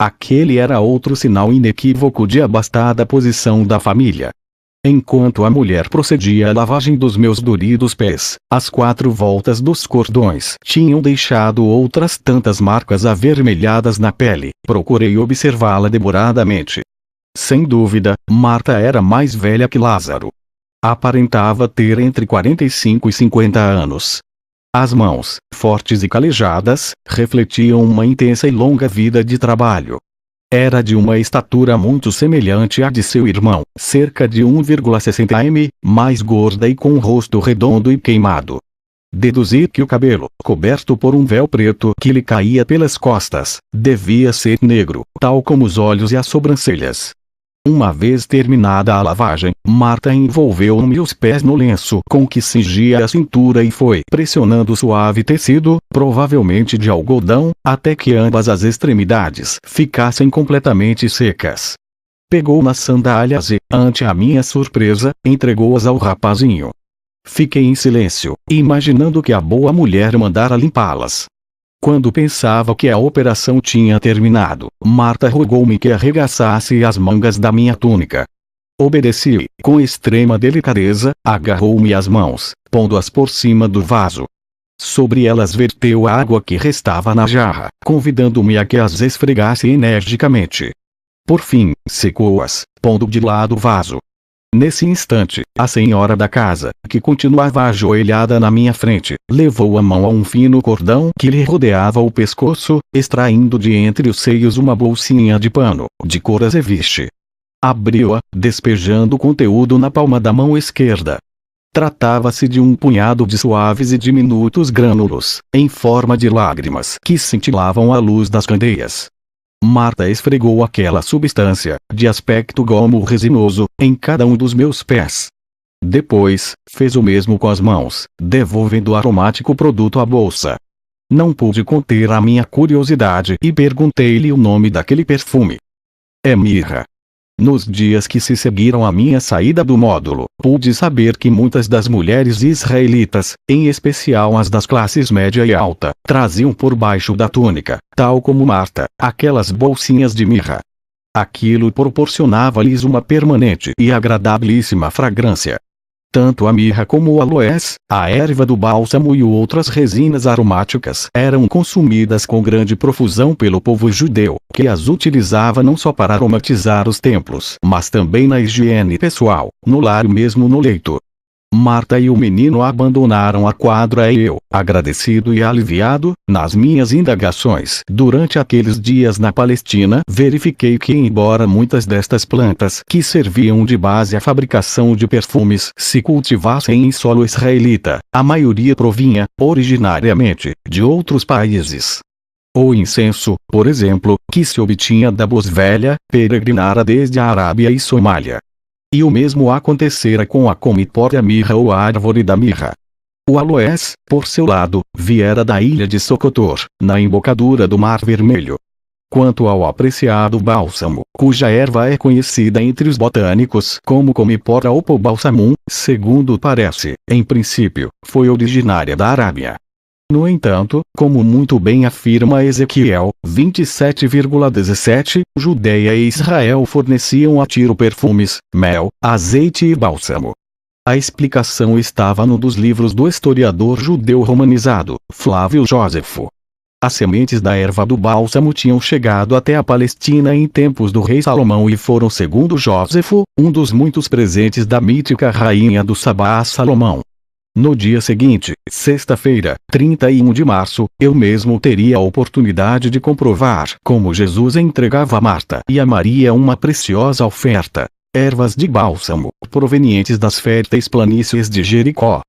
Aquele era outro sinal inequívoco de abastada posição da família. Enquanto a mulher procedia à lavagem dos meus doridos pés, as 4 voltas dos cordões tinham deixado outras tantas marcas avermelhadas na pele. Procurei observá-la demoradamente. Sem dúvida, Marta era mais velha que Lázaro. Aparentava ter entre 45 e 50 anos. As mãos, fortes e calejadas, refletiam uma intensa e longa vida de trabalho. Era de uma estatura muito semelhante à de seu irmão, cerca de 1,60 m, mais gorda e com um rosto redondo e queimado. Deduzi que o cabelo, coberto por um véu preto que lhe caía pelas costas, devia ser negro, tal como os olhos e as sobrancelhas. Uma vez terminada a lavagem, Marta envolveu-me os pés no lenço com que cingia a cintura e foi pressionando o suave tecido, provavelmente de algodão, até que ambas as extremidades ficassem completamente secas. Pegou nas sandálias e, ante a minha surpresa, entregou-as ao rapazinho. Fiquei em silêncio, imaginando que a boa mulher mandara limpá-las. Quando pensava que a operação tinha terminado, Marta rogou-me que arregaçasse as mangas da minha túnica. Obedeci, com extrema delicadeza, agarrou-me as mãos, pondo-as por cima do vaso. Sobre elas verteu a água que restava na jarra, convidando-me a que as esfregasse energicamente. Por fim, secou-as, pondo de lado o vaso. Nesse instante, a senhora da casa, que continuava ajoelhada na minha frente, levou a mão a um fino cordão que lhe rodeava o pescoço, extraindo de entre os seios uma bolsinha de pano, de cor azeviche. Abriu-a, despejando o conteúdo na palma da mão esquerda. Tratava-se de um punhado de suaves e diminutos grânulos, em forma de lágrimas que cintilavam à luz das candeias. Marta esfregou aquela substância, de aspecto gomo resinoso, em cada um dos meus pés. Depois, fez o mesmo com as mãos, devolvendo o aromático produto à bolsa. Não pude conter a minha curiosidade e perguntei-lhe o nome daquele perfume. É mirra. Nos dias que se seguiram à minha saída do módulo, pude saber que muitas das mulheres israelitas, em especial as das classes média e alta, traziam por baixo da túnica, tal como Marta, aquelas bolsinhas de mirra. Aquilo proporcionava-lhes uma permanente e agradabilíssima fragrância. Tanto a mirra como o aloés, a erva do bálsamo e outras resinas aromáticas eram consumidas com grande profusão pelo povo judeu, que as utilizava não só para aromatizar os templos, mas também na higiene pessoal, no lar e mesmo no leito. Marta e o menino abandonaram a quadra e eu, agradecido e aliviado, nas minhas indagações. Durante aqueles dias na Palestina, verifiquei que, embora muitas destas plantas que serviam de base à fabricação de perfumes se cultivassem em solo israelita, a maioria provinha, originariamente, de outros países. O incenso, por exemplo, que se obtinha da boswellia, peregrinara desde a Arábia e Somália. E o mesmo acontecera com a comipora mirra ou a árvore da mirra. O aloés, por seu lado, viera da ilha de Socotor, na embocadura do Mar Vermelho. Quanto ao apreciado bálsamo, cuja erva é conhecida entre os botânicos como comipora opobalsamum, segundo parece, em princípio, foi originária da Arábia. No entanto, como muito bem afirma Ezequiel 27,17, Judeia e Israel forneciam a Tiro perfumes, mel, azeite e bálsamo. A explicação estava no dos livros do historiador judeu romanizado, Flávio Jósefo. As sementes da erva do bálsamo tinham chegado até a Palestina em tempos do rei Salomão e foram, segundo Jósefo, um dos muitos presentes da mítica rainha do Sabá a Salomão. No dia seguinte, sexta-feira, 31 de março, eu mesmo teria a oportunidade de comprovar como Jesus entregava a Marta e a Maria uma preciosa oferta: ervas de bálsamo, provenientes das férteis planícies de Jericó.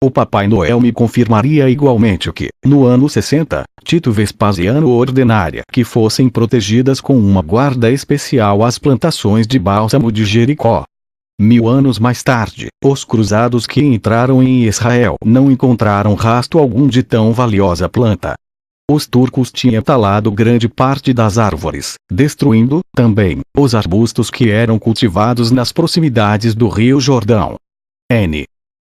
O Papai Noel me confirmaria igualmente que, no ano 60, Tito Vespasiano ordenara que fossem protegidas com uma guarda especial as plantações de bálsamo de Jericó. 1000 anos mais tarde, os cruzados que entraram em Israel não encontraram rastro algum de tão valiosa planta. Os turcos tinham talado grande parte das árvores, destruindo, também, os arbustos que eram cultivados nas proximidades do Rio Jordão.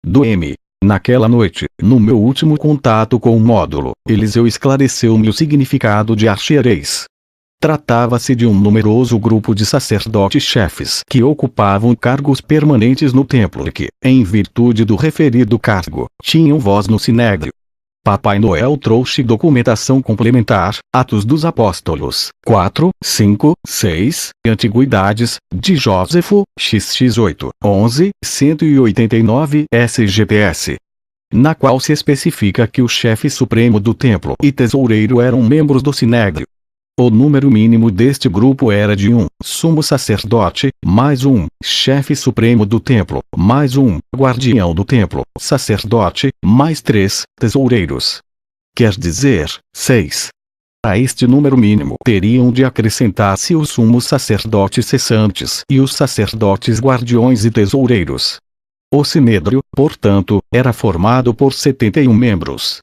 Do M. Naquela noite, no meu último contato com o módulo, Eliseu esclareceu-me o significado de Arxerez. Tratava-se de um numeroso grupo de sacerdotes-chefes que ocupavam cargos permanentes no templo e que, em virtude do referido cargo, tinham voz no sinédrio. Papai Noel trouxe documentação complementar, Atos dos Apóstolos, 4, 5, 6, Antiguidades, de Jósefo, XX8, 11, 189 SGPS. Na qual se especifica que o chefe supremo do templo e tesoureiro eram membros do sinédrio. O número mínimo deste grupo era de um sumo sacerdote, mais um chefe supremo do templo, mais um guardião do templo, sacerdote, mais 3 tesoureiros. Quer dizer, 6. A este número mínimo teriam de acrescentar-se os sumos sacerdotes cessantes e os sacerdotes guardiões e tesoureiros. O sinédrio, portanto, era formado por 71 membros.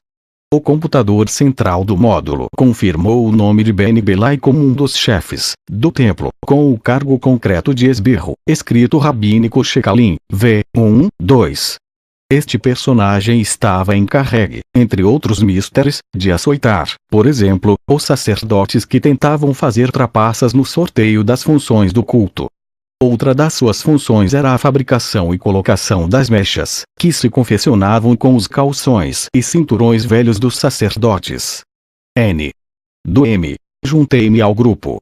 O computador central do módulo confirmou o nome de Ben Belai como um dos chefes do templo, com o cargo concreto de esbirro, escrito rabínico Shekalim, V1-2. Este personagem estava encarregue, entre outros mistérios, de açoitar, por exemplo, os sacerdotes que tentavam fazer trapaças no sorteio das funções do culto. Outra das suas funções era a fabricação e colocação das mechas, que se confeccionavam com os calções e cinturões velhos dos sacerdotes. Do M. Juntei-me ao grupo.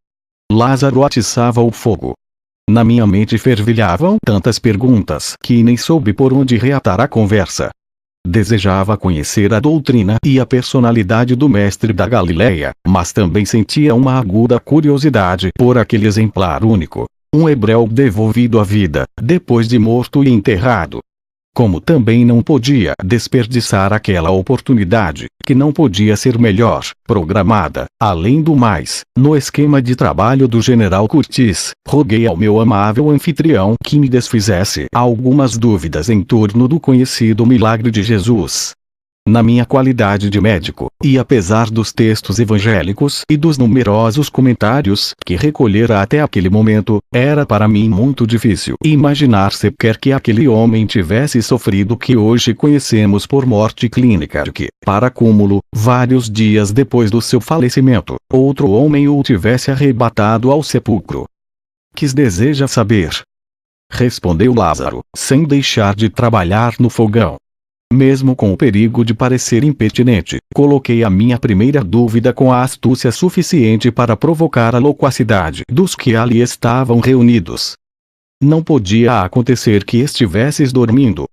Lázaro atiçava o fogo. Na minha mente fervilhavam tantas perguntas que nem soube por onde reatar a conversa. Desejava conhecer a doutrina e a personalidade do mestre da Galileia, mas também sentia uma aguda curiosidade por aquele exemplar único. Um hebreu devolvido à vida, depois de morto e enterrado. Como também não podia desperdiçar aquela oportunidade, que não podia ser melhor programada. Além do mais, no esquema de trabalho do General Curtis, roguei ao meu amável anfitrião que me desfizesse algumas dúvidas em torno do conhecido milagre de Jesus. Na minha qualidade de médico, e apesar dos textos evangélicos e dos numerosos comentários que recolhera até aquele momento, era para mim muito difícil imaginar sequer que aquele homem tivesse sofrido o que hoje conhecemos por morte clínica e que, para cúmulo, vários dias depois do seu falecimento, outro homem o tivesse arrebatado ao sepulcro. "Que deseja saber?" respondeu Lázaro, sem deixar de trabalhar no fogão. Mesmo com o perigo de parecer impertinente, coloquei a minha primeira dúvida com a astúcia suficiente para provocar a loquacidade dos que ali estavam reunidos. "Não podia acontecer que estivesses dormindo?"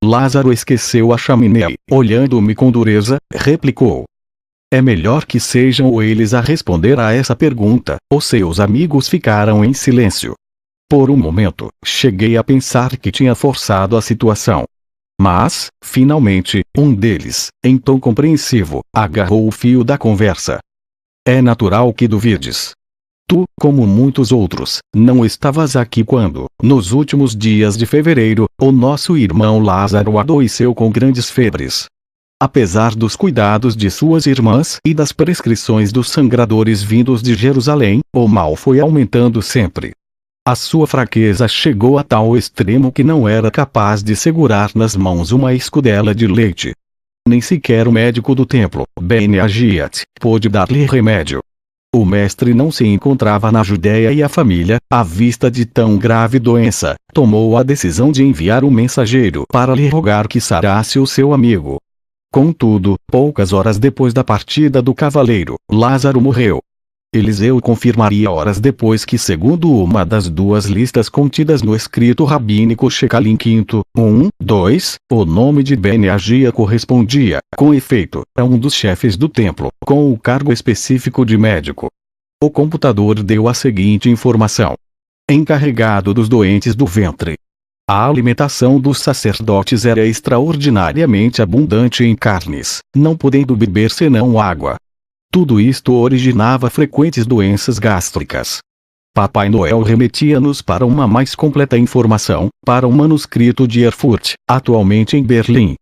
Lázaro esqueceu a chaminé e, olhando-me com dureza, replicou: "É melhor que sejam eles a responder a essa pergunta." Os seus amigos ficaram em silêncio. Por um momento, cheguei a pensar que tinha forçado a situação. Mas, finalmente, um deles, em tom compreensivo, agarrou o fio da conversa. "É natural que duvides. Tu, como muitos outros, não estavas aqui quando, nos últimos dias de fevereiro, o nosso irmão Lázaro adoeceu com grandes febres. Apesar dos cuidados de suas irmãs e das prescrições dos sangradores vindos de Jerusalém, o mal foi aumentando sempre. A sua fraqueza chegou a tal extremo que não era capaz de segurar nas mãos uma escudela de leite. Nem sequer o médico do templo, Ben Agiat, pôde dar-lhe remédio. O mestre não se encontrava na Judéia e a família, à vista de tão grave doença, tomou a decisão de enviar um mensageiro para lhe rogar que sarasse o seu amigo. Contudo, poucas horas depois da partida do cavaleiro, Lázaro morreu. Eliseu confirmaria horas depois que, segundo uma das duas listas contidas no escrito rabínico Shekalim V1-2, o nome de Ben Agia correspondia, com efeito, a um dos chefes do templo, com o cargo específico de médico. O computador deu a seguinte informação: encarregado dos doentes do ventre. A alimentação dos sacerdotes era extraordinariamente abundante em carnes, não podendo beber senão água. Tudo isto originava frequentes doenças gástricas. Papai Noel remetia-nos para uma mais completa informação, para um manuscrito de Erfurt, atualmente em Berlim.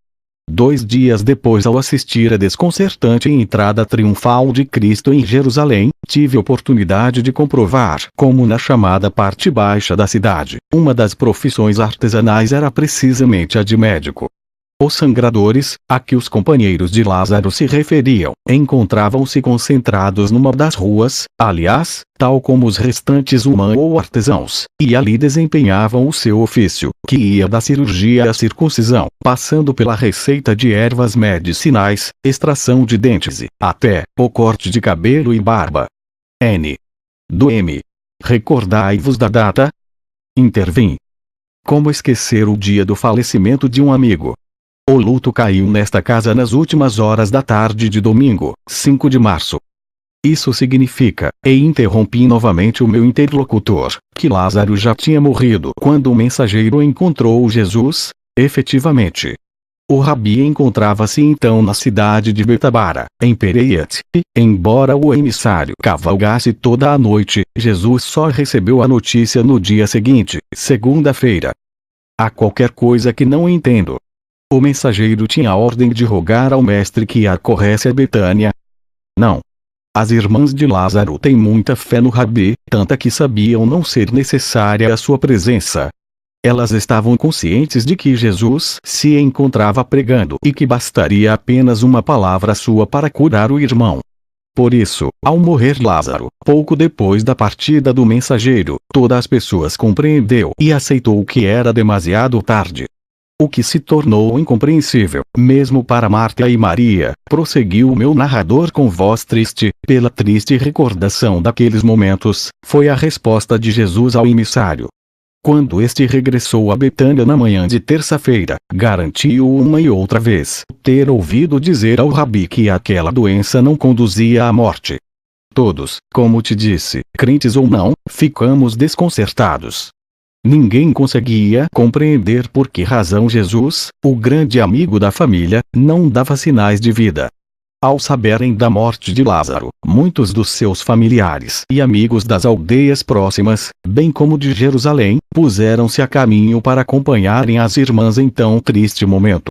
2 dias depois, ao assistir à desconcertante entrada triunfal de Cristo em Jerusalém, tive oportunidade de comprovar como na chamada parte baixa da cidade, uma das profissões artesanais era precisamente a de médico. Os sangradores, a que os companheiros de Lázaro se referiam, encontravam-se concentrados numa das ruas, aliás, tal como os restantes humanos ou artesãos, e ali desempenhavam o seu ofício, que ia da cirurgia à circuncisão, passando pela receita de ervas medicinais, extração de dentes e, até, o corte de cabelo e barba. N. Do M. Recordai-vos da data? Intervim. Como esquecer o dia do falecimento de um amigo? O luto caiu nesta casa nas últimas horas da tarde de domingo, 5 de março. Isso significa, e interrompi novamente o meu interlocutor, que Lázaro já tinha morrido quando o mensageiro encontrou Jesus, efetivamente. O rabi encontrava-se então na cidade de Betabara, em Pereiat, e, embora o emissário cavalgasse toda a noite, Jesus só recebeu a notícia no dia seguinte, segunda-feira. Há qualquer coisa que não entendo. O mensageiro tinha a ordem de rogar ao mestre que acorresse a Betânia? Não. As irmãs de Lázaro têm muita fé no rabi, tanta que sabiam não ser necessária a sua presença. Elas estavam conscientes de que Jesus se encontrava pregando e que bastaria apenas uma palavra sua para curar o irmão. Por isso, ao morrer Lázaro, pouco depois da partida do mensageiro, todas as pessoas compreendeu e aceitou que era demasiado tarde. O que se tornou incompreensível, mesmo para Marta e Maria, prosseguiu o meu narrador com voz triste, pela triste recordação daqueles momentos, foi a resposta de Jesus ao emissário. Quando este regressou a Betânia na manhã de terça-feira, garantiu uma e outra vez ter ouvido dizer ao rabi que aquela doença não conduzia à morte. Todos, como te disse, crentes ou não, ficamos desconcertados. Ninguém conseguia compreender por que razão Jesus, o grande amigo da família, não dava sinais de vida. Ao saberem da morte de Lázaro, muitos dos seus familiares e amigos das aldeias próximas, bem como de Jerusalém, puseram-se a caminho para acompanharem as irmãs em tão triste momento.